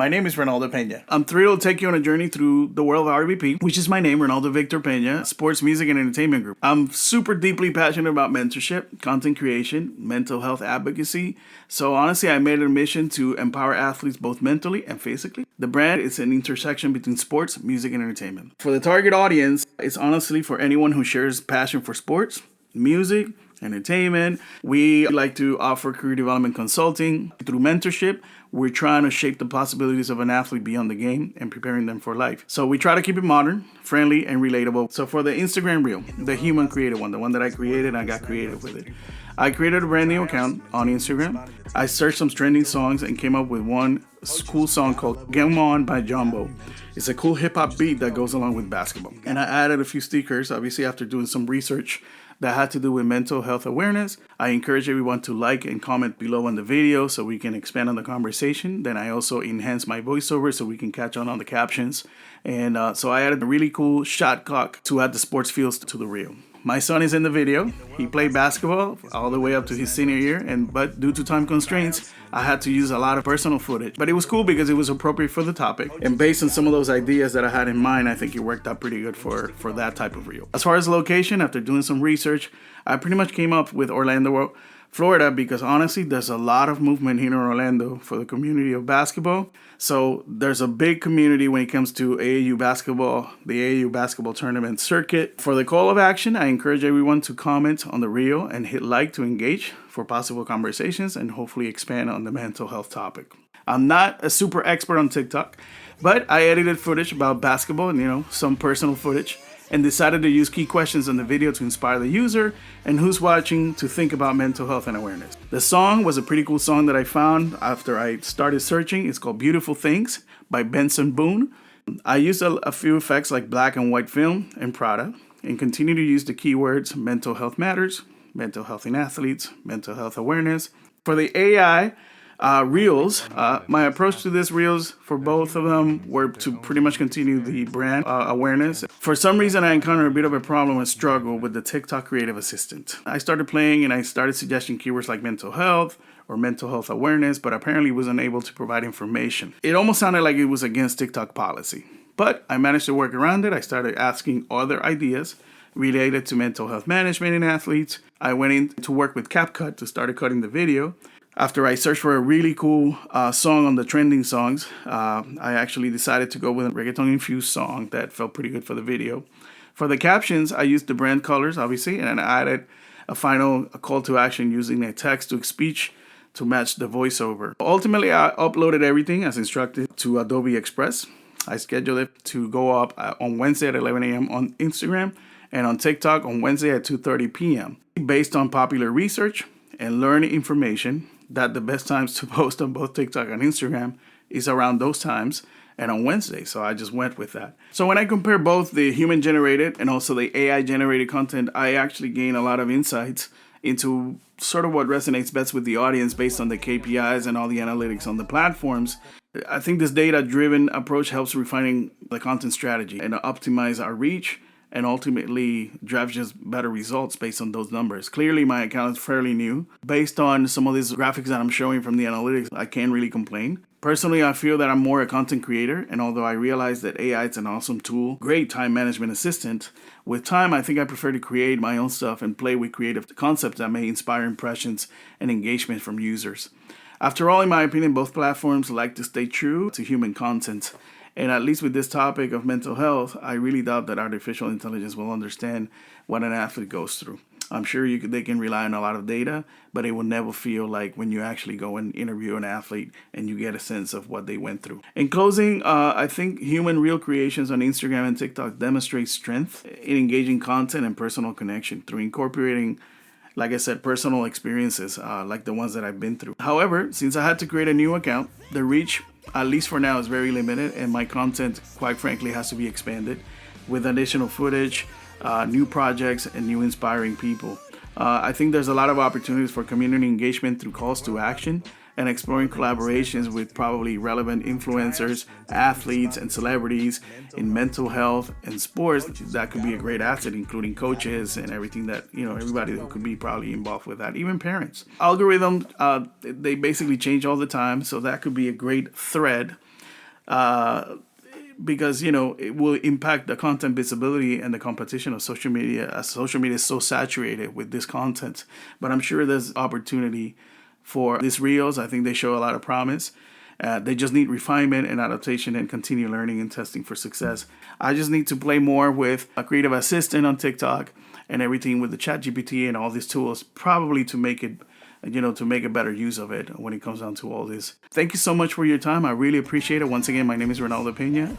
My name is Renaldo Peña. I'm thrilled to take you on a journey through the world of RVP, which is my name, Renaldo Victor Peña, Sports, Music, and Entertainment Group. I'm super deeply passionate about mentorship, content creation, mental health advocacy. So honestly, I made it a mission to empower athletes both mentally and physically. The brand is an intersection between sports, music, and entertainment. For the target audience, it's honestly for anyone who shares passion for sports, music, entertainment. We like to offer career development consulting. Through mentorship, we're trying to shape the possibilities of an athlete beyond the game and preparing them for life. So we try to keep it modern, friendly, and relatable. So for the Instagram reel, the human created one, the one that I created, I got creative with it. I created a brand new account on Instagram. I searched some trending songs and came up with one cool song called Game On by Jumbo. It's a cool hip hop beat that goes along with basketball. And I added a few stickers, obviously after doing some research that had to do with mental health awareness. I encourage everyone to like and comment below on the video so we can expand on the conversation. Then I also enhance my voiceover so we can catch on the captions. And so I added a really cool shot clock to add the sports feels to the reel. My son is in the video. He played basketball all the way up to his senior year, but due to time constraints, I had to use a lot of personal footage. But it was cool because it was appropriate for the topic. And based on some of those ideas that I had in mind, I think it worked out pretty good for that type of reel. As far as location, after doing some research, I pretty much came up with Orlando, Florida, because honestly, there's a lot of movement here in Orlando for the community of basketball. So there's a big community when it comes to AAU basketball, the AAU basketball tournament circuit. For the call of action, I encourage everyone to comment on the reel and hit like to engage for possible conversations and hopefully expand on the mental health topic. I'm not a super expert on TikTok, but I edited footage about basketball and, some personal footage, and decided to use key questions in the video to inspire the user and who's watching to think about mental health and awareness. The song was a pretty cool song that I found after I started searching. It's called Beautiful Things by Benson Boone. I used a few effects like black and white film and Prada, and continue to use the keywords mental health matters, mental health in athletes, mental health awareness. For the AI reels, my approach to this reels for both of them were to pretty much continue the brand awareness. For some reason, I encountered a bit of a problem and struggle with the TikTok creative assistant. I started playing and I started suggesting keywords like mental health or mental health awareness, but apparently wasn't able to provide information. It almost sounded like it was against TikTok policy, but I managed to work around it. I started asking other ideas related to mental health management in athletes. I went in to work with CapCut to start cutting the video. After I searched for a really cool song on the trending songs, I actually decided to go with a reggaeton-infused song that felt pretty good for the video. For the captions, I used the brand colors, obviously, and I added a call to action using a text-to-speech to match the voiceover. Ultimately, I uploaded everything as instructed to Adobe Express. I scheduled it to go up on Wednesday at 11 a.m. on Instagram and on TikTok on Wednesday at 2:30 p.m. Based on popular research and learned information that the best times to post on both TikTok and Instagram is around those times and on Wednesday. So I just went with that. So when I compare both the human generated and also the AI generated content, I actually gain a lot of insights into sort of what resonates best with the audience based on the KPIs and all the analytics on the platforms. I think this data-driven approach helps refining the content strategy and optimize our reach and ultimately drives just better results based on those numbers. Clearly, my account is fairly new. Based on some of these graphics that I'm showing from the analytics, I can't really complain. Personally, I feel that I'm more a content creator, and although I realize that AI is an awesome tool, great time management assistant, with time, I think I prefer to create my own stuff and play with creative concepts that may inspire impressions and engagement from users. After all, in my opinion, both platforms like to stay true to human content. And at least with this topic of mental health, I really doubt that artificial intelligence will understand what an athlete goes through. I'm sure they can rely on a lot of data, but it will never feel like when you actually go and interview an athlete and you get a sense of what they went through. In closing, I think human real creations on Instagram and TikTok demonstrate strength in engaging content and personal connection through incorporating, like I said, personal experiences like the ones that I've been through. However, since I had to create a new account, the reach, at least for now, is very limited, and my content, quite frankly, has to be expanded with additional footage, new projects, and new inspiring people. I think there's a lot of opportunities for community engagement through calls to action and exploring collaborations with probably relevant influencers, athletes, and celebrities in mental health and sports. That could be a great asset, including coaches and everything that, everybody who could be probably involved with that, even parents. Algorithms, they basically change all the time, so that could be a great thread because it will impact the content visibility and the competition of social media, as social media is so saturated with this content. But I'm sure there's opportunity for these reels. I think they show a lot of promise. They just need refinement and adaptation and continue learning and testing for success. I just need to play more with a creative assistant on TikTok and everything with the chat GPT and all these tools, probably to make it to make a better use of it when it comes down to all this. Thank you so much for your time. I really appreciate it. Once again, my name is Renaldo Peña.